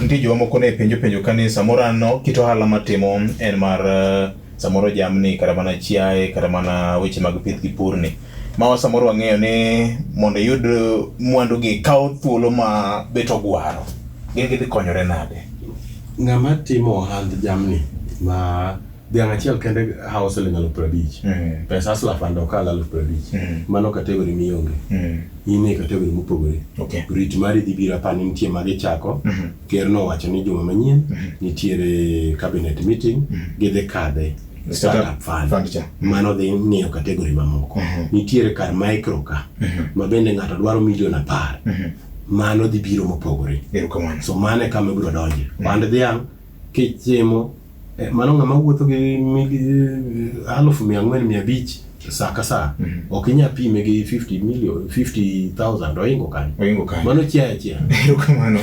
nitie joma moko ne penjo kani samoro ano kit ohala matimo en mar samoro jamni kata mana chiaye kata mana weche mag pith gi pur ni. Mawa samoro wang'eyo ni mondo yud mwandu gi kawo thuolo ma bet ogwaro. Gin gidhi konyore nade? Ng'ama timo ohand jamni ma dhiang' achiel kende hao siling 50,000. Pesa asla fanda okala 50,000. Mano kategori mionge. Ine kategori mopogore. Rit mari dhi bira pani nitie magi chako. Ker no wacho ni juma manyien nitiere cabinet meeting gidhi kadhe startup fund. Mano dhi ng'iyo kategori mamoko. Nitiere kar micro ka ma bende ng'ato dwaro milion 10. Mano dhi biro mopogore. So mane kama biro donje. Band dhiang' kichimo mano ng'ama wuotho gi 400,500 saa ka saa. Ok inya pime gi 50,000 oingo kan. Mano chia. Erokamano.